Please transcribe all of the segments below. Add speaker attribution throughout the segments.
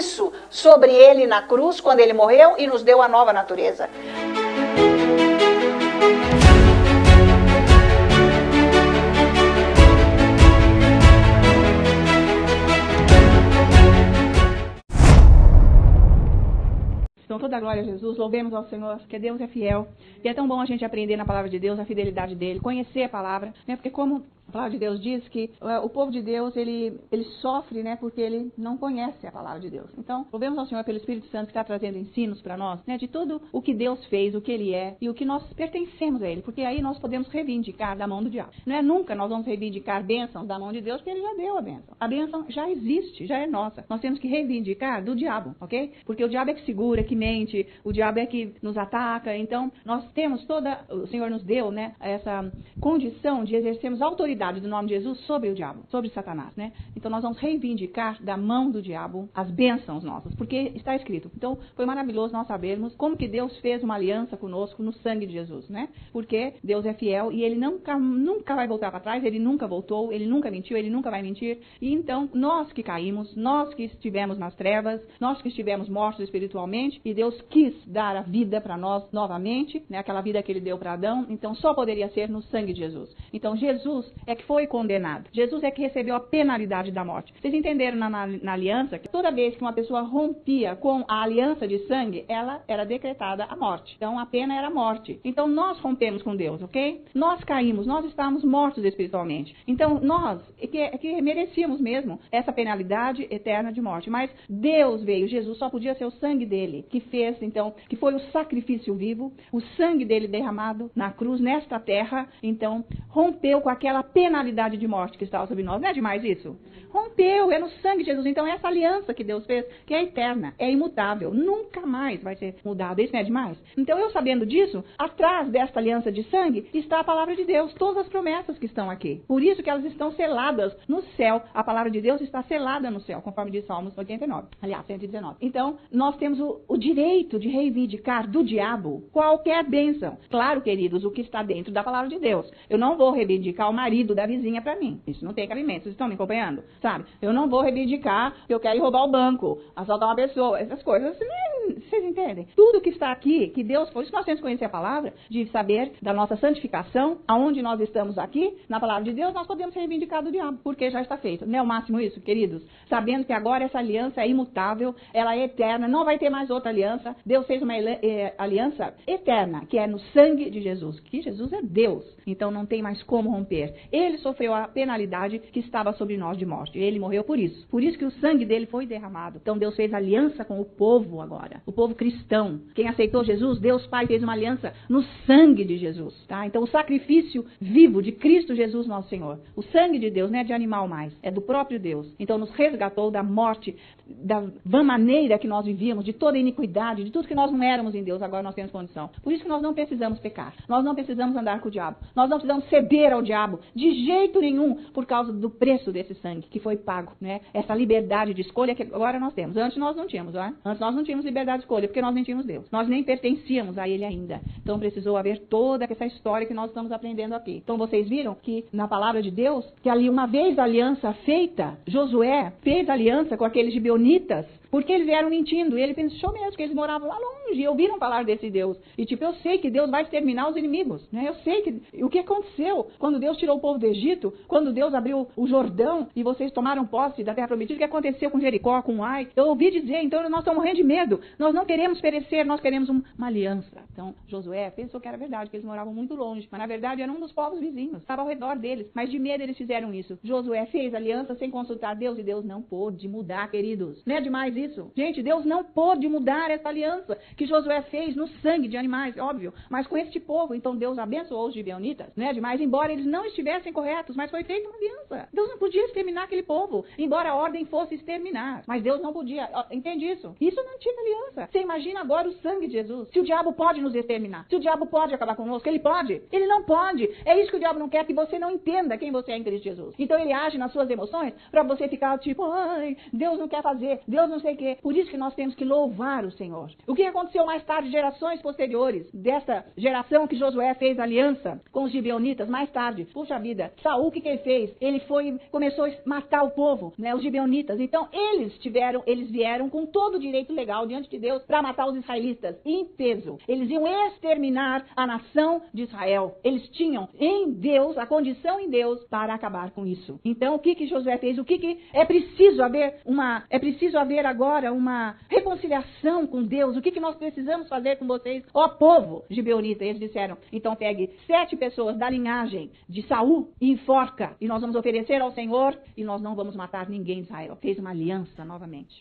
Speaker 1: isso sobre ele na cruz, quando ele morreu e nos deu a nova natureza.
Speaker 2: Então, toda a glória a Jesus, louvemos ao Senhor, porque Deus é fiel. E é tão bom a gente aprender na palavra de Deus, a fidelidade dele, conhecer a palavra, né? Porque como a palavra de Deus diz que o povo de Deus, ele sofre, né? Porque ele não conhece a palavra de Deus. Então, louvemos ao Senhor pelo Espírito Santo que está trazendo ensinos para nós, né? De tudo o que Deus fez, o que ele é e o que nós pertencemos a ele. Porque aí nós podemos reivindicar da mão do diabo. Não é nunca nós vamos reivindicar bênçãos da mão de Deus, porque ele já deu a bênção. A bênção já existe, já é nossa. Nós temos que reivindicar do diabo, ok? Porque o diabo é que segura, que mente, o diabo é que nos ataca. Então, nós temos o Senhor nos deu, né? Essa condição de exercermos autoridade do nome de Jesus sobre o diabo, sobre Satanás, né? Então nós vamos reivindicar da mão do diabo as bênçãos nossas, porque está escrito. Então foi maravilhoso nós sabermos como que Deus fez uma aliança conosco no sangue de Jesus, né? Porque Deus é fiel e ele nunca vai voltar para trás, ele nunca voltou, ele nunca mentiu, ele nunca vai mentir. E então nós que caímos, nós que estivemos nas trevas, nós que estivemos mortos espiritualmente, e Deus quis dar a vida para nós novamente, né? Aquela vida que ele deu para Adão, então só poderia ser no sangue de Jesus. Então Jesus é que foi condenado. Jesus é que recebeu a penalidade da morte. Vocês entenderam na aliança que toda vez que uma pessoa rompia com a aliança de sangue, ela era decretada a morte. Então a pena era a morte. Então nós rompemos com Deus, ok? Nós caímos, nós estávamos mortos espiritualmente. Então nós que merecíamos mesmo essa penalidade eterna de morte. Mas Deus veio, Jesus só podia ser o sangue dele, que fez, então, que foi o sacrifício vivo, o sangue dele derramado na cruz, nesta terra, então, rompeu com aquela penalidade de morte que estava sobre nós. Não é demais isso? Rompeu, é no sangue de Jesus. Então, essa aliança que Deus fez, que é eterna, é imutável, nunca mais vai ser mudada. Isso não é demais? Então, eu sabendo disso, atrás desta aliança de sangue está a palavra de Deus, todas as promessas que estão aqui. Por isso que elas estão seladas no céu. A palavra de Deus está selada no céu, conforme diz Salmos 89. Aliás, 119. Então, nós temos o direito de reivindicar do diabo qualquer bênção. Claro, queridos, o que está dentro da palavra de Deus. Eu não vou reivindicar o marido da vizinha para mim. Isso não tem cabimento. Vocês estão me acompanhando? Sabe? Eu não vou reivindicar que eu quero ir roubar o banco, assaltar uma pessoa, essas coisas. Vocês entendem? Tudo que está aqui, que Deus, por isso que nós temos que conhecer a palavra, de saber da nossa santificação, aonde nós estamos aqui, na palavra de Deus, nós podemos reivindicar do diabo, porque já está feito. Não é o máximo isso, queridos? Sabendo que agora essa aliança é imutável, ela é eterna, não vai ter mais outra aliança. Deus fez uma aliança eterna, que é no sangue de Jesus, que Jesus é Deus, então não tem mais como romper. Ele sofreu a penalidade que estava sobre nós de morte. Ele morreu por isso. Por isso que o sangue dele foi derramado. Então Deus fez aliança com o povo agora. O povo cristão. Quem aceitou Jesus, Deus Pai fez uma aliança no sangue de Jesus. Tá? Então o sacrifício vivo de Cristo Jesus nosso Senhor. O sangue de Deus não é de animal mais. É do próprio Deus. Então nos resgatou da morte, da vã maneira que nós vivíamos, de toda iniquidade, de tudo que nós não éramos em Deus. Agora nós temos condição. Por isso que nós não precisamos pecar. Nós não precisamos andar com o diabo. Nós não precisamos ceder ao diabo. De jeito nenhum. Por causa do preço desse sangue que foi pago, né? Essa liberdade de escolha que agora nós temos. Antes nós não tínhamos, ó. Antes nós não tínhamos liberdade de escolha, porque nós nem tínhamos Deus. Nós nem pertencíamos a Ele ainda. Então precisou haver toda essa história que nós estamos aprendendo aqui. Então vocês viram que na palavra de Deus, que ali uma vez a aliança feita, Josué fez aliança com aqueles gibeonitas, porque eles vieram mentindo. E ele pensou mesmo que eles moravam lá longe e ouviram falar desse Deus. E tipo, eu sei que Deus vai exterminar os inimigos, né? Eu sei que o que aconteceu quando Deus tirou o povo do Egito, quando Deus abriu o Jordão e vocês tomaram posse da terra prometida, o que aconteceu com Jericó, com Ai? Eu ouvi dizer, então nós estamos morrendo de medo. Nós não queremos perecer, nós queremos uma aliança. Então Josué pensou que era verdade, que eles moravam muito longe, mas na verdade era um dos povos vizinhos, estava ao redor deles, mas de medo eles fizeram isso. Josué fez aliança sem consultar Deus e Deus não pôde mudar, queridos. Não é demais isso? Gente, Deus não pôde mudar essa aliança que Josué fez no sangue de animais, óbvio, mas com este povo. Então Deus abençoou os gibeonitas, não é demais? Embora eles não estivessem corretos, mas foi feita uma aliança. Deus não podia exterminar aquele povo, embora a ordem fosse exterminar, mas Deus não podia. Entende isso? Isso não tinha aliança. Você imagina agora o sangue de Jesus. Se o diabo pode nos exterminar, se o diabo pode acabar conosco, ele pode. Ele não pode. É isso que o diabo não quer, que você não entenda quem você é em Cristo Jesus. Então ele age nas suas emoções para você ficar tipo, ai, Deus não quer fazer, Deus não sei sei o quê. Por isso que nós temos que louvar o Senhor. O que aconteceu mais tarde, gerações posteriores, dessa geração que Josué fez aliança com os gibeonitas, mais tarde, puxa vida, Saul, o que ele fez? Ele começou a matar o povo, né, os gibeonitas. Então, eles vieram com todo o direito legal diante de Deus para matar os israelitas, em peso. Eles iam exterminar a nação de Israel. Eles tinham em Deus, a condição em Deus, para acabar com isso. Então, o que Josué fez? É preciso haver agora uma reconciliação com Deus. O que nós precisamos fazer com vocês, ó povo gibeonita? Eles disseram, então pegue 7 pessoas da linhagem de Saul e enforca, e nós vamos oferecer ao Senhor, e nós não vamos matar ninguém de Israel. Fez uma aliança novamente.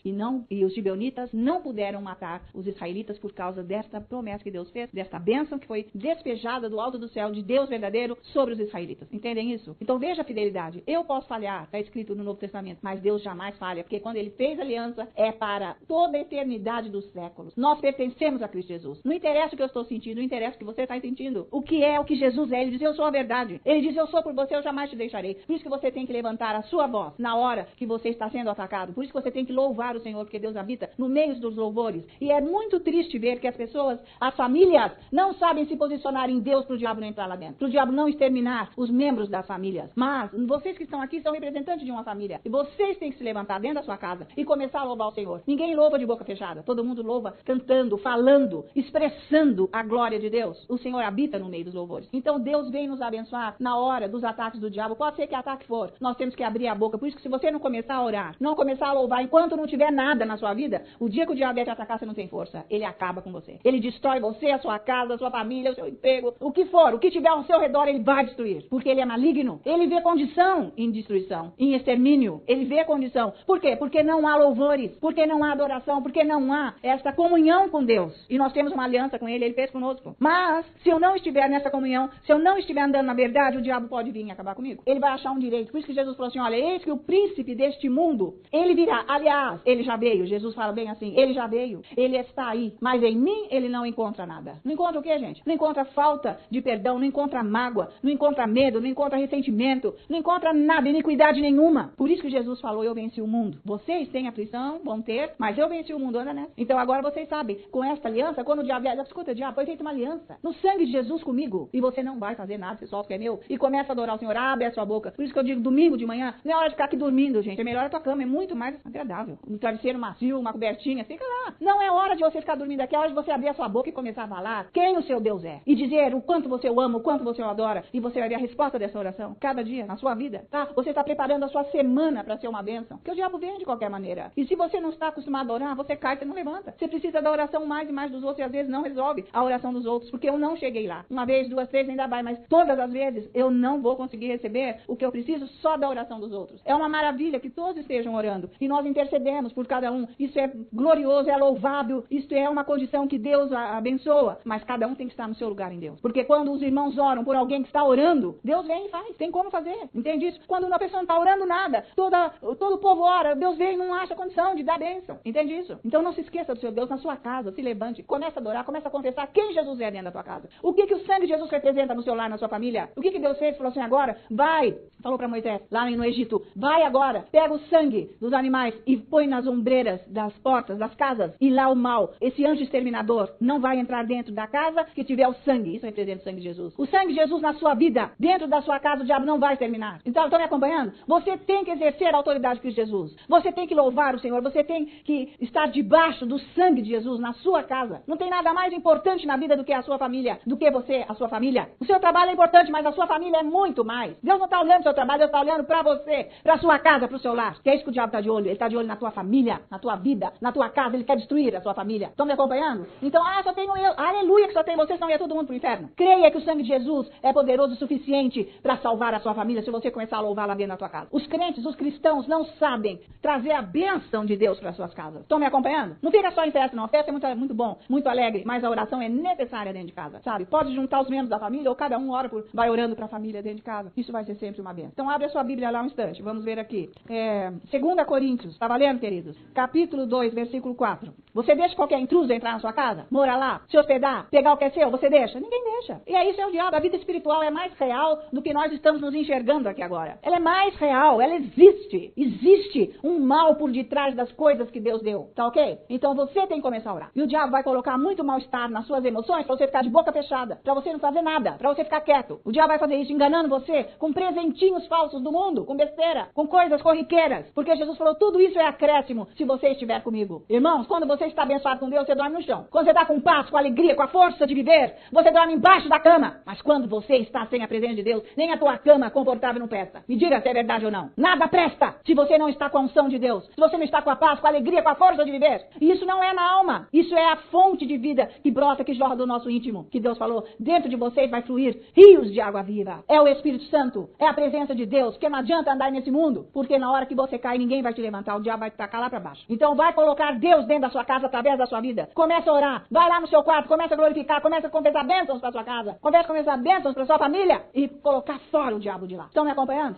Speaker 2: E os gibeonitas não puderam matar os israelitas por causa desta promessa que Deus fez, desta bênção que foi despejada do alto do céu de Deus verdadeiro sobre os israelitas. Entendem isso? Então veja a fidelidade. Eu posso falhar, está escrito no Novo Testamento, mas Deus jamais falha, porque quando ele fez aliança, é para toda a eternidade dos séculos. Nós pertencemos a Cristo Jesus. Não interessa o que eu estou sentindo, não interessa o que você está sentindo. O que Jesus é. Ele diz, eu sou a verdade. Ele diz, eu sou por você, eu jamais te deixarei. Por isso que você tem que levantar a sua voz na hora que você está sendo atacado. Por isso que você tem que louvar o Senhor, porque Deus habita no meio dos louvores. E é muito triste ver que as pessoas, as famílias, não sabem se posicionar em Deus para o diabo não entrar lá dentro. Para o diabo não exterminar os membros das famílias. Mas vocês que estão aqui são representantes de uma família. E vocês têm que se levantar dentro da sua casa e começar a louvar o Senhor. Ninguém louva de boca fechada. Todo mundo louva cantando, falando, expressando a glória de Deus. O Senhor habita no meio dos louvores. Então Deus vem nos abençoar na hora dos ataques do diabo. Pode ser que ataque for. Nós temos que abrir a boca. Por isso que se você não começar a orar, não começar a louvar enquanto não tiver nada na sua vida, o dia que o diabo vier te atacar, você não tem força. Ele acaba com você. Ele destrói você, a sua casa, a sua família, o seu emprego, o que for. O que tiver ao seu redor, ele vai destruir. Porque ele é maligno. Ele vê condição em destruição, em extermínio. Ele vê condição. Por quê? Porque não há louvores. Porque não há adoração. Porque não há esta comunhão com Deus. E nós temos uma aliança com ele fez conosco. Mas, se eu não estiver nessa comunhão, se eu não estiver andando na verdade, o diabo pode vir e acabar comigo. Ele vai achar um direito. Por isso que Jesus falou assim, olha, eis que o príncipe deste mundo, ele virá. Aliás, ele já veio. Jesus fala bem assim, ele já veio. Ele está aí. Mas em mim, ele não encontra nada. Não encontra o quê, gente? Não encontra falta de perdão, não encontra mágoa, não encontra medo, não encontra ressentimento, não encontra nada, iniquidade nenhuma. Por isso que Jesus falou, eu venci o mundo. Vocês têm aflição, vão ter, mas eu venci o mundo, anda nessa. Então agora vocês sabem, com esta aliança, quando o diabo vier, escuta, diabo, foi feita uma aliança. No sangue de Jesus comigo. E você não vai fazer nada, você solta o que é meu. E começa a adorar o Senhor, abre a sua boca. Por isso que eu digo, domingo de manhã, não é hora de ficar aqui dormindo, gente. É melhor a tua cama, é muito mais agradável. Um travesseiro macio, uma cobertinha, fica lá. Não é hora de você ficar dormindo aqui, é hora de você abrir a sua boca e começar a falar quem o seu Deus é. E dizer o quanto você o ama, o quanto você o adora. E você vai ver a resposta dessa oração, cada dia, na sua vida, tá? Você está preparando a sua semana para ser uma bênção. Porque o diabo vem de qualquer maneira. E se você não está acostumado a orar, você cai, você não levanta. Você precisa da oração mais e mais dos outros e às vezes não resolve a oração dos outros, porque eu não cheguei lá. Uma vez, 2, 3, ainda vai, mas todas as vezes eu não vou conseguir receber o que eu preciso só da oração dos outros. É uma maravilha que todos estejam orando e nós intercedemos por cada um. Isso é glorioso, é louvável, isso é uma condição que Deus abençoa, mas cada um tem que estar no seu lugar em Deus. Porque quando os irmãos oram por alguém que está orando, Deus vem e faz, tem como fazer, entende isso? Quando uma pessoa não está orando nada, todo o povo ora, Deus vem e não acha condição de dar bênção, entende isso? Então não se esqueça do seu Deus na sua casa, se levante, comece a adorar, comece a confessar quem Jesus é dentro da tua casa. O que o sangue de Jesus representa no seu lar, na sua família? O que Deus fez? Falou assim, agora, vai, falou para Moisés, lá no Egito, vai agora, pega o sangue dos animais e põe nas ombreiras das portas, das casas, e lá o mal, esse anjo exterminador, não vai entrar dentro da casa que tiver o sangue. Isso representa o sangue de Jesus. O sangue de Jesus na sua vida, dentro da sua casa, o diabo não vai exterminar. Então, estão me acompanhando? Você tem que exercer a autoridade de Cristo Jesus. Você tem que louvar o Senhor. Você tem que estar debaixo do sangue de Jesus na sua casa. Não tem nada mais importante na vida do que a sua família, do que você, a sua família. O seu trabalho é importante, mas a sua família é muito mais. Deus não está olhando o seu trabalho, Deus está olhando para você, para a sua casa, para o seu lar. Que é isso que o diabo está de olho. Ele está de olho na tua família, na tua vida, na tua casa. Ele quer destruir a sua família. Estão me acompanhando? Então, só tenho eu. Aleluia, que só tem você, senão ia todo mundo pro inferno. Creia que o sangue de Jesus é poderoso o suficiente para salvar a sua família se você começar a louvar lá dentro da tua casa. Os crentes, os cristãos não sabem trazer a bênção de Deus para suas casas. Estão me acompanhando? Não fica só em festa, não. A festa é muito bom, muito alegre, mas a oração é necessária dentro de casa, sabe? Pode juntar os membros da família ou cada um vai orando para a família dentro de casa. Isso vai ser sempre uma bênção. Então abre a sua Bíblia lá um instante. Vamos ver aqui. 2 Coríntios. Tá valendo, queridos? Capítulo 2, versículo 4. Você deixa qualquer intruso entrar na sua casa? Mora lá? Se hospedar? Pegar o que é seu? Você deixa? Ninguém deixa. E aí isso é o diabo. A vida espiritual é mais real do que nós estamos nos enxergando aqui agora. Ela é mais real. Ela existe. Existe um mal por detrás das coisas que Deus deu, tá ok? Então você tem que começar a orar. E o diabo vai colocar muito mal-estar nas suas emoções pra você ficar de boca fechada, pra você não fazer nada, pra você ficar quieto. O diabo vai fazer isso enganando você com presentinhos falsos do mundo, com besteira, com coisas corriqueiras. Porque Jesus falou, tudo isso é acréscimo se você estiver comigo. Irmãos, quando você está abençoado com Deus, você dorme no chão. Quando você está com paz, com alegria, com a força de viver, você dorme embaixo da cama. Mas quando você está sem a presença de Deus, nem a tua cama confortável não presta. Me diga se é verdade ou não. Nada presta se você não está com a unção de Deus. Se você não está com a paz, com a alegria, com a força de viver. E isso não é na alma. Isso é a fonte de vida que brota, que jorra do nosso íntimo. Que Deus falou, dentro de vocês vai fluir rios de água viva. É o Espírito Santo. É a presença de Deus. Porque não adianta andar nesse mundo. Porque na hora que você cai, ninguém vai te levantar. O diabo vai te tacar lá para baixo. Então vai colocar Deus dentro da sua casa através da sua vida. Começa a orar. Vai lá no seu quarto. Começa a glorificar. Começa a confessar bênçãos para sua casa. Começa a confessar bênçãos para sua família. E colocar fora o diabo de lá. Estão me acompanhando?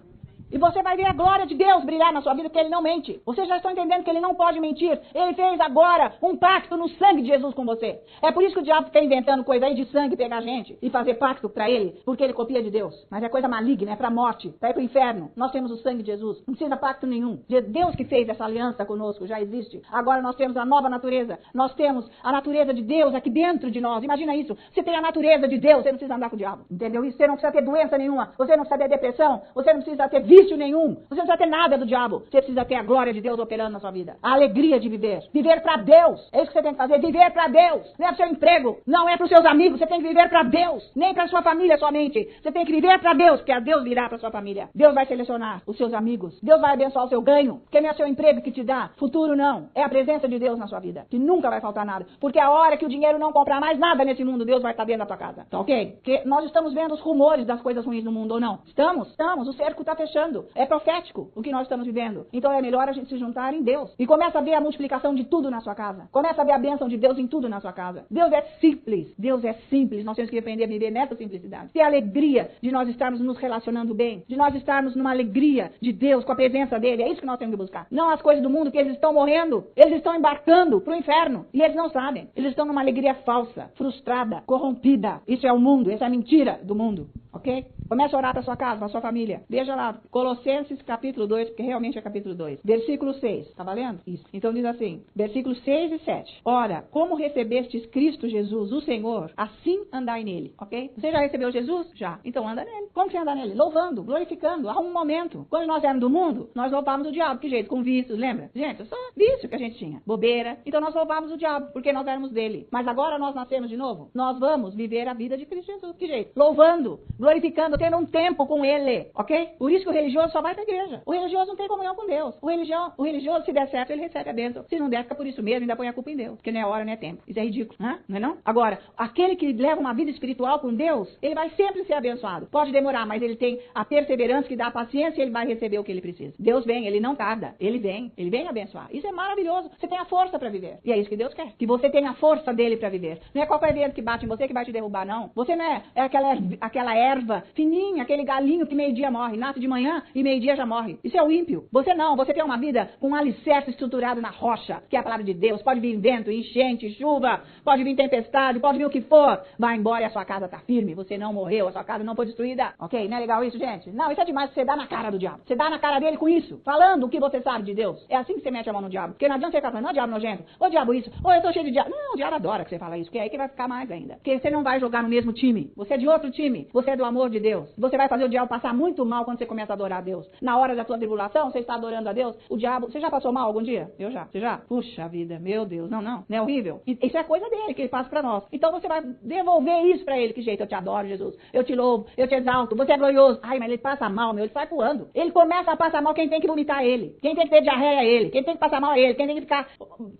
Speaker 2: E você vai ver a glória de Deus brilhar na sua vida, porque Ele não mente. Vocês já estão entendendo que Ele não pode mentir. Ele fez agora um pacto no sangue de Jesus com você. É por isso que o diabo fica inventando coisa aí de sangue, pegar gente e fazer pacto para ele, porque ele copia de Deus. Mas é coisa maligna, é para morte, para ir para o inferno. Nós temos o sangue de Jesus. Não precisa pacto nenhum. Deus que fez essa aliança conosco, já existe. Agora nós temos a nova natureza. Nós temos a natureza de Deus aqui dentro de nós. Imagina isso. Você tem a natureza de Deus, você não precisa andar com o diabo. Entendeu isso? Você não precisa ter doença nenhuma. Você não precisa ter depressão. Você não precisa ter vício nenhum. Você não precisa ter nada do diabo. Você precisa ter a glória de Deus operando na sua vida. A alegria de viver. Viver para Deus. É isso que você tem que fazer. Viver para Deus. Não é para o seu emprego. Não é para os seus amigos. Você tem que viver para Deus. Nem para a sua família somente. Você tem que viver para Deus, porque a Deus virá para sua família. Deus vai selecionar os seus amigos. Deus vai abençoar o seu ganho. Porque não é seu emprego que te dá. Futuro não. É a presença de Deus na sua vida. Que nunca vai faltar nada. Porque a hora que o dinheiro não comprar mais nada nesse mundo, Deus vai estar dentro da tua casa. Tá ok? Porque nós estamos vendo os rumores das coisas ruins no mundo ou não? Estamos. Estamos. O cerco está fechando. É profético o que nós estamos vivendo. Então é melhor a gente se juntar em Deus. E começa a ver a multiplicação de tudo na sua casa. Começa a ver a bênção de Deus em tudo na sua casa. Deus é simples. Deus é simples. Nós temos que aprender a viver nessa simplicidade. Ter a alegria de nós estarmos nos relacionando bem. De nós estarmos numa alegria de Deus, com a presença dele. É isso que nós temos que buscar. Não as coisas do mundo que eles estão morrendo. Eles estão embarcando para o inferno. E eles não sabem. Eles estão numa alegria falsa, frustrada, corrompida. Isso é o mundo. Essa é a mentira do mundo. Ok? Comece a orar para sua casa, para sua família. Veja lá, Colossenses capítulo 2, porque realmente é capítulo 2. Versículo 6. Tá valendo? Isso. Então diz assim, versículos 6 e 7. Ora, como recebestes Cristo Jesus, o Senhor, assim andai nele. Ok? Você já recebeu Jesus? Já. Então anda nele. Como que você anda nele? Louvando, glorificando. Arruma um momento. Quando nós éramos do mundo, nós louvávamos o diabo. Que jeito? Com vícios, lembra? Gente, só vício que a gente tinha. Bobeira. Então nós louvávamos o diabo, porque nós éramos dele. Mas agora nós nascemos de novo. Nós vamos viver a vida de Cristo Jesus. Que jeito? Louvando, glorificando, tendo um tempo com ele, ok? Por isso que o religioso só vai para a igreja. O religioso não tem comunhão com Deus. O religioso, se der certo, ele recebe a bênção. Se não der, fica por isso mesmo, ainda põe a culpa em Deus. Porque não é hora, não é tempo. Isso é ridículo, não é não? Agora, aquele que leva uma vida espiritual com Deus, ele vai sempre ser abençoado. Pode demorar, mas ele tem a perseverança que dá a paciência e ele vai receber o que ele precisa. Deus vem, ele não tarda. Ele vem abençoar. Isso é maravilhoso. Você tem a força para viver. E é isso que Deus quer. Que você tenha a força dele para viver. Não é qualquer vento que bate em você que vai te derrubar, não. Você não é aquela erva fininha, aquele galinho que meio-dia morre, nasce de manhã e meio-dia já morre. Isso é o ímpio. Você não, você tem uma vida com um alicerce estruturado na rocha, que é a palavra de Deus. Pode vir vento, enchente, chuva, pode vir tempestade, pode vir o que for. Vai embora e a sua casa está firme. Você não morreu, a sua casa não foi destruída. Ok? Não é legal isso, gente? Não, isso é demais você dá na cara do diabo. Você dá na cara dele com isso, falando o que você sabe de Deus. É assim que você mete a mão no diabo. Porque não adianta você ficar falando, não, diabo nojento, ô diabo isso, ô eu tô cheio de diabo. Não, o diabo adora que você fala isso, porque é aí que vai ficar mais ainda. Porque você não vai jogar no mesmo time. Você é de outro time. Você é do amor de Deus. Você vai fazer o diabo passar muito mal quando você começa a adorar a Deus. Na hora da sua tribulação, você está adorando a Deus, o diabo... Você já passou mal algum dia? Eu já. Você já? Puxa vida, meu Deus. Não. Não é horrível? Isso é coisa dele, que ele passa pra nós. Então você vai devolver isso pra ele. Que jeito? Eu te adoro, Jesus. Eu te louvo. Eu te exalto. Você é glorioso. Ai, mas ele passa mal, meu. Ele sai voando. Ele começa a passar mal. Quem tem que vomitar é ele. Quem tem que ter diarreia é ele. Quem tem que passar mal é ele. Quem tem que ficar...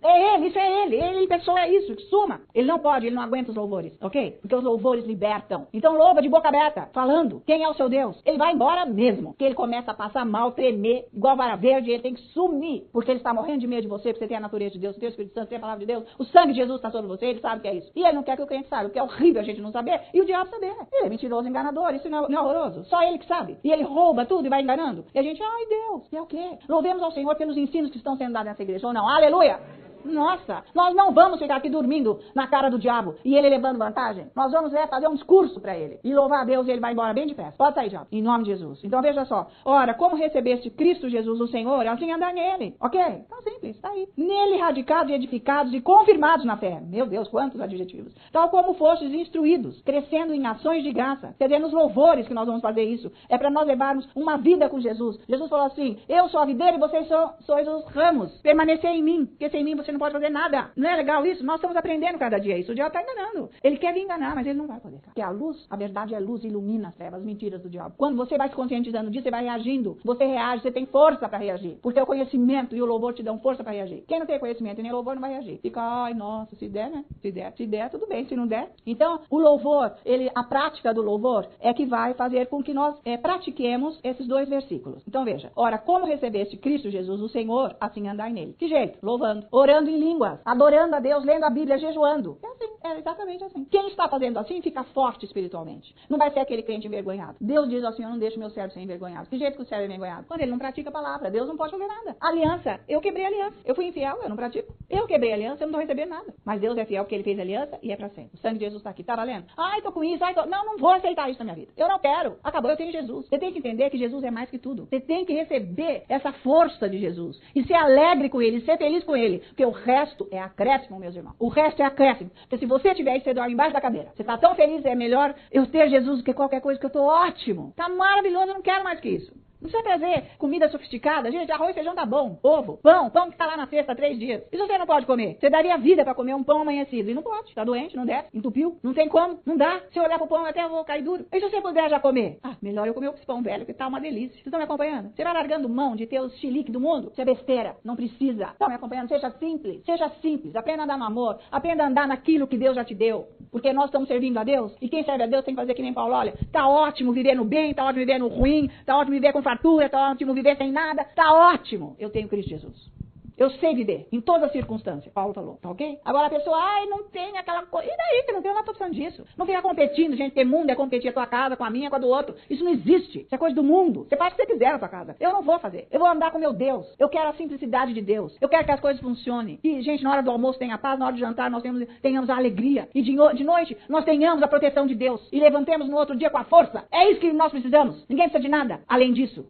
Speaker 2: É ele, isso é ele. Ele, pessoa, é isso. Suma. Ele não pode, ele não aguenta os louvores. Ok? Porque os louvores libertam. Então louva de boca aberta, falando. Quem é o seu Deus? Ele vai embora mesmo. Porque ele começa a passar mal, tremer, igual vara verde, ele tem que sumir. Porque ele está morrendo de medo de você, porque você tem a natureza de Deus, você tem o Espírito Santo, você tem a palavra de Deus. O sangue de Jesus está sobre você, ele sabe o que é isso. E ele não quer que o crente saiba, porque é horrível a gente não saber. E o diabo saber. Ele é mentiroso, enganador, isso não é horroroso. Só ele que sabe. E ele rouba tudo e vai enganando. E a gente, ai Deus, é o quê? Louvemos ao Senhor pelos ensinos que estão sendo dados nessa igreja, ou não? Aleluia! Nossa, nós não vamos ficar aqui dormindo na cara do diabo e ele levando vantagem. Nós vamos fazer um discurso para ele e louvar a Deus e ele vai embora bem depressa. Pode sair, diabo, em nome de Jesus. Então veja só, ora, como recebeste Cristo Jesus o Senhor, assim andar nele, ok? Então simples, tá aí. Nele radicados e edificados e confirmados na fé. Meu Deus, quantos adjetivos. Tal como fostes instruídos, crescendo em ações de graça. Quer dizer, nos louvores que nós vamos fazer isso. É para nós levarmos uma vida com Jesus. Jesus falou assim, eu sou a videira e vocês sois os ramos. Permanecer em mim, porque sem mim você não pode fazer nada. Não é legal isso? Nós estamos aprendendo cada dia isso. O diabo está enganando. Ele quer vir enganar, mas ele não vai poder. Porque a luz, a verdade é luz, ilumina as trevas, as mentiras do diabo. Quando você vai se conscientizando disso, você vai reagindo. Você reage, você tem força para reagir. Porque o conhecimento e o louvor te dão força para reagir. Quem não tem conhecimento e nem louvor não vai reagir. Fica, ai, nossa, se der, né? Se der, tudo bem. Se não der. Então, o louvor, a prática do louvor é que vai fazer com que nós pratiquemos esses dois versículos. Então, veja. Ora, como recebeste Cristo Jesus, o Senhor, assim andai nele. Que jeito? Louvando. Orando em línguas. Adorando a Deus, lendo a Bíblia, jejuando. É assim. É exatamente assim. Quem está fazendo assim, fica forte espiritualmente. Não vai ser aquele crente envergonhado. Deus diz assim, eu não deixo meu servo ser envergonhado. Que jeito que o servo é envergonhado? Quando ele não pratica a palavra. Deus não pode fazer nada. Aliança. Eu quebrei a aliança. Eu fui infiel, eu não pratico. Eu quebrei a aliança, eu não estou recebendo nada. Mas Deus é fiel porque ele fez a aliança e é para sempre. O sangue de Jesus está aqui. Tá valendo? Ai, tô com isso. Ai, tô... Não vou aceitar isso na minha vida. Eu não quero. Acabou, eu tenho Jesus. Você tem que entender que Jesus é mais que tudo. Você tem que receber essa força de Jesus. E ser alegre com ele, ser feliz com ele. Porque o resto é acréscimo, meus irmãos. O resto é acréscimo. Porque se você tiver isso, você dorme embaixo da cadeira. Você está tão feliz, é melhor eu ter Jesus do que qualquer coisa, que eu estou ótimo. Tá maravilhoso, eu não quero mais que isso. Não precisa trazer comida sofisticada. Gente, arroz e feijão tá bom. Ovo, pão que tá lá na cesta há 3 dias. Isso você não pode comer. Você daria vida para comer um pão amanhecido. E não pode. Tá doente, não desce, entupiu. Não tem como, não dá. Se eu olhar pro pão, até eu vou cair duro. E se você puder já comer? Ah, melhor eu comer esse pão velho, que tá uma delícia. Vocês estão me acompanhando? Você vai largando mão de ter os chilique do mundo? Isso é besteira. Não precisa. Estão me acompanhando? Seja simples. Seja simples. Aprenda a andar no amor. Aprenda a andar naquilo que Deus já te deu. Porque nós estamos servindo a Deus. E quem serve a Deus tem que fazer que nem Paulo. Olha, tá ótimo viver no bem, tá ótimo viver no ruim, tá ótimo viver com fartura, tá ótimo viver sem nada, tá ótimo. Eu tenho Cristo Jesus. Eu sei viver, em todas as circunstâncias. Paulo falou, tá ok? Agora a pessoa, ai, não tem aquela coisa. E daí que não tem, eu não tô precisando disso. Não fica competindo, gente, porque mundo é competir a tua casa com a minha, com a do outro. Isso não existe. Isso é coisa do mundo. Você faz o que você quiser na tua casa. Eu não vou fazer. Eu vou andar com meu Deus. Eu quero a simplicidade de Deus. Eu quero que as coisas funcionem. E, gente, na hora do almoço tenha paz, na hora de jantar nós tenhamos a alegria. E de noite nós tenhamos a proteção de Deus. E levantemos no outro dia com a força. É isso que nós precisamos. Ninguém precisa de nada. Além disso,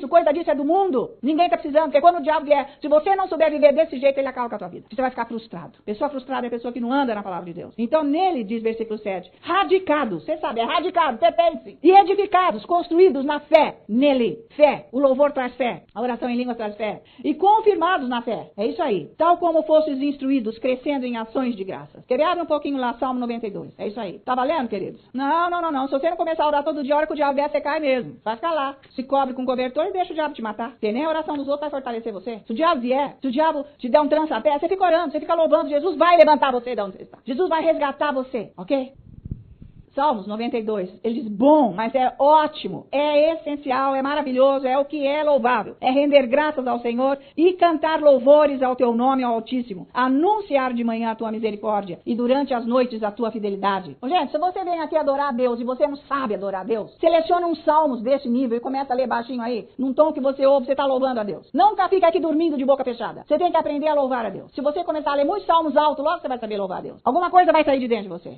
Speaker 2: coisa disso é do mundo. Ninguém tá precisando, porque quando o diabo vier, se você não souber viver desse jeito, ele acaba com a tua vida. Você vai ficar frustrado. Pessoa frustrada é a pessoa que não anda na palavra de Deus. Então, nele, diz versículo 7, radicados, você sabe, é radicado, pertence, e edificados, construídos na fé, nele, fé. O louvor traz fé, a oração em língua traz fé. E confirmados na fé. É isso aí. Tal como fostes instruídos, crescendo em ações de graças. Quer ver? Abre um pouquinho lá, Salmo 92. É isso aí. Tá valendo, queridos? Não. Se você não começar a orar todo dia, a hora que o diabo vier, você cai mesmo. Vai ficar lá. Se cobre com cobertor e deixa o diabo te matar. Porque nem a oração dos outros vai fortalecer você. Se o diabo vier, se o diabo te der um trança-pé, você fica orando, você fica louvando, Jesus vai levantar você de onde você está. Jesus vai resgatar você, ok? Salmos 92, ele diz, bom, mas é ótimo, é essencial, é maravilhoso, é o que é louvável. É render graças ao Senhor e cantar louvores ao teu nome, ao Altíssimo. Anunciar de manhã a tua misericórdia e durante as noites a tua fidelidade. Gente, se você vem aqui adorar a Deus e você não sabe adorar a Deus, seleciona uns salmos desse nível e começa a ler baixinho aí, num tom que você ouve, você está louvando a Deus. Nunca fica aqui dormindo de boca fechada. Você tem que aprender a louvar a Deus. Se você começar a ler muitos salmos altos, logo você vai saber louvar a Deus. Alguma coisa vai sair de dentro de você.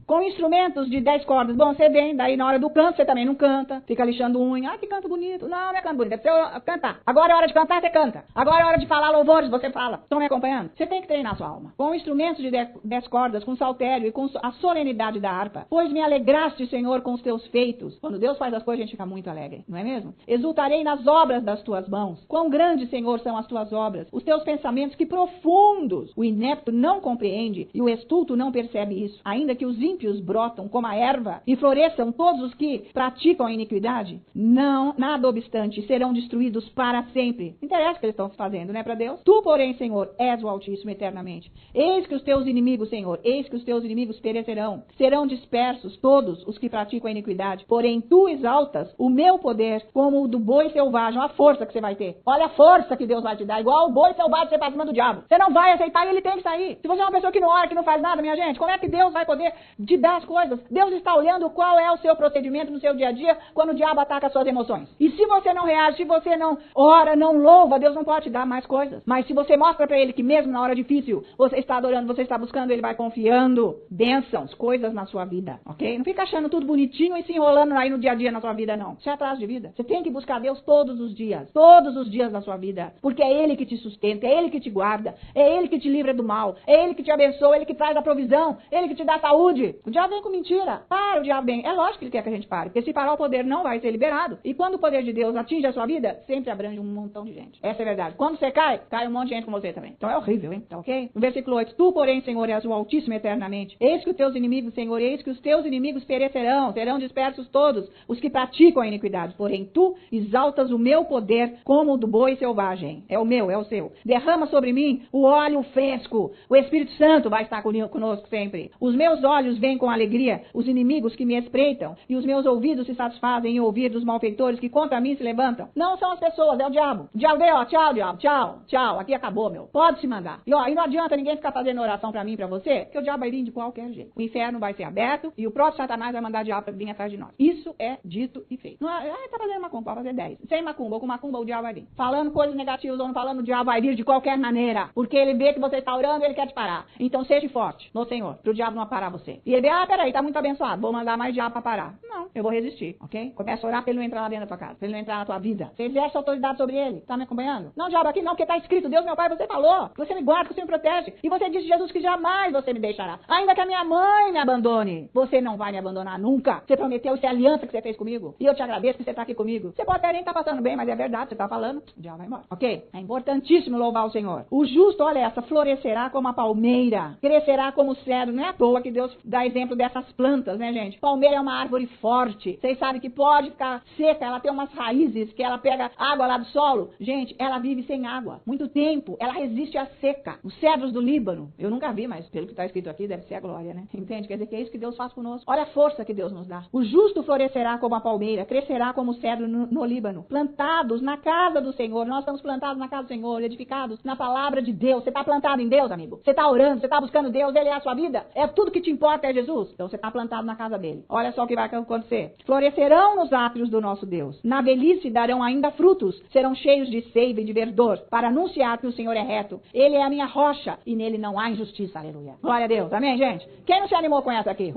Speaker 2: Com instrumentos de 10 cordas. Bom, você vem, daí na hora do canto você também não canta. Fica lixando unha. Ah, que canto bonito. Não é canto bonito. É pra você cantar. Agora é hora de cantar, você canta. Agora é hora de falar louvores, você fala. Estão me acompanhando? Você tem que treinar sua alma. Com instrumentos de 10 cordas, com saltério e com a solenidade da harpa. Pois me alegraste, Senhor, com os teus feitos. Quando Deus faz as coisas, a gente fica muito alegre. Não é mesmo? Exultarei nas obras das tuas mãos. Quão grandes, Senhor, são as tuas obras. Os teus pensamentos, que profundos. O inepto não compreende e o estulto não percebe isso. Ainda que os ímpios brotam como a erva e floresçam todos os que praticam a iniquidade, não, nada obstante, serão destruídos para sempre. Interessa o que eles estão fazendo, né, para Deus? Tu, porém, Senhor, és o Altíssimo eternamente. Eis que os teus inimigos, Senhor, eis que os teus inimigos perecerão. Serão dispersos todos os que praticam a iniquidade. Porém, tu exaltas o meu poder como o do boi selvagem. Olha a força que você vai ter. Olha a força que Deus vai te dar. Igual o boi selvagem você para cima do diabo. Você não vai aceitar e ele tem que sair. Se você é uma pessoa que não ora, que não faz nada, minha gente, como é que Deus vai poder de 10 coisas. Deus está olhando qual é o seu procedimento no seu dia a dia quando o diabo ataca as suas emoções. E se você não reage, se você não ora, não louva, Deus não pode te dar mais coisas. Mas se você mostra para ele que mesmo na hora difícil, você está adorando, você está buscando, ele vai confiando. Bênçãos, coisas na sua vida, ok? Não fica achando tudo bonitinho e se enrolando aí no dia a dia na sua vida, não. Isso é atraso de vida. Você tem que buscar Deus todos os dias da sua vida. Porque é Ele que te sustenta, é Ele que te guarda, é Ele que te livra do mal, é Ele que te abençoa, é Ele que traz a provisão, é Ele que te dá saúde. O diabo vem com mentira. Para, o diabo vem. É lógico que ele quer que a gente pare, porque se parar o poder não vai ser liberado. E quando o poder de Deus atinge a sua vida, sempre abrange um montão de gente. Essa é a verdade. Quando você cai, cai um monte de gente com você também. Então é horrível, hein? Tá ok? No versículo 8, tu, porém, Senhor, és o Altíssimo eternamente. Eis que os teus inimigos, Senhor, eis que os teus inimigos perecerão, serão dispersos todos os que praticam a iniquidade. Porém, tu exaltas o meu poder como o do boi selvagem. É o meu, é o seu. Derrama sobre mim o óleo fresco. O Espírito Santo vai estar conosco sempre. Os meus olhos veem com alegria os inimigos que me espreitam, e os meus ouvidos se satisfazem em ouvir dos malfeitores que contra mim se levantam. Não são as pessoas, é o diabo. O diabo veio, ó, tchau, diabo, tchau, tchau, aqui acabou, meu. Pode se mandar. E ó, e não adianta ninguém ficar fazendo oração pra mim e pra você, porque o diabo vai vir de qualquer jeito. O inferno vai ser aberto e o próprio Satanás vai mandar o diabo vir atrás de nós. Isso é dito e feito. Não é, tá fazendo macumba, pode fazer 10. Sem macumba ou com macumba, o diabo vai vir. Falando coisas negativas ou não falando, o diabo vai vir de qualquer maneira. Porque ele vê que você está orando e ele quer te parar. Então seja forte no Senhor, pro diabo não parar você. E ele vê, peraí, tá muito abençoado, vou mandar mais diabo pra parar. Não, eu vou resistir, ok? Começa a orar pra ele não entrar lá dentro da tua casa, pra ele não entrar na tua vida. Você exerce autoridade sobre ele, tá me acompanhando? Não, diabo, aqui não, porque tá escrito, Deus, meu Pai, você falou, que você me guarda, que você me protege. E você disse, Jesus, que jamais você me deixará. Ainda que a minha mãe me abandone, você não vai me abandonar nunca. Você prometeu, isso é a aliança que você fez comigo. E eu te agradeço que você tá aqui comigo. Você pode até nem estar passando bem, mas é verdade, você tá falando, o diabo vai embora, ok? É importantíssimo louvar o Senhor. O justo, olha essa, florescerá como a palmeira, crescerá como o cedro. Não é à toa que Deus dá exemplo dessas plantas, né, gente? Palmeira é uma árvore forte. Vocês sabem que pode ficar seca, ela tem umas raízes que ela pega água lá do solo. Gente, ela vive sem água. Muito tempo, ela resiste à seca. Os cedros do Líbano, eu nunca vi, mas pelo que está escrito aqui, deve ser a glória, né? Entende? Quer dizer que é isso que Deus faz conosco. Olha a força que Deus nos dá. O justo florescerá como a palmeira, crescerá como o cedro no Líbano. Plantados na casa do Senhor. Nós estamos plantados na casa do Senhor, edificados na palavra de Deus. Você está plantado em Deus, amigo? Você está orando, você está buscando Deus, Ele é a sua vida? É tudo que te importa, é Jesus? Então você está plantado na casa dele. Olha só o que vai acontecer. Florescerão nos átrios do nosso Deus. Na velhice darão ainda frutos. Serão cheios de seiva e de verdor, para anunciar que o Senhor é reto. Ele é a minha rocha e nele não há injustiça. Aleluia. Glória a Deus. Amém, gente? Quem não se animou com essa aqui?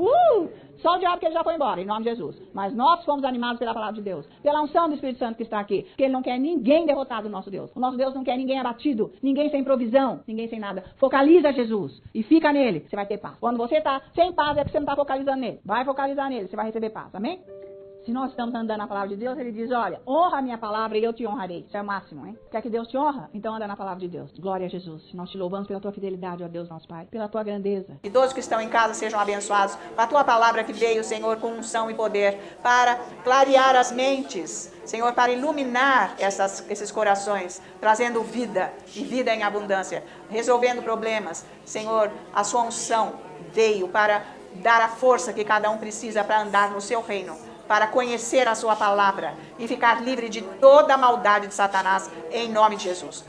Speaker 2: Só o diabo, que ele já foi embora, em nome de Jesus. Mas nós fomos animados pela palavra de Deus, pela unção do Espírito Santo que está aqui, porque ele não quer ninguém derrotado, o nosso Deus. O nosso Deus não quer ninguém abatido, ninguém sem provisão, ninguém sem nada. Focaliza Jesus e fica nele, você vai ter paz. Quando você está sem paz, é porque você não está focalizando nele. Vai focalizar nele, você vai receber paz, amém? Se nós estamos andando na palavra de Deus, ele diz, olha, honra a minha palavra e eu te honrarei. Isso é o máximo, hein? Quer que Deus te honra? Então anda na palavra de Deus. Glória a Jesus. Nós te louvamos pela tua fidelidade, ó Deus nosso Pai, pela tua grandeza.
Speaker 1: E todos que estão em casa sejam abençoados. A tua palavra que veio, Senhor, com unção e poder, para clarear as mentes, Senhor, para iluminar esses corações, trazendo vida e vida em abundância, resolvendo problemas. Senhor, a sua unção veio para dar a força que cada um precisa para andar no seu reino, para conhecer a sua palavra e ficar livre de toda a maldade de Satanás, em nome de Jesus.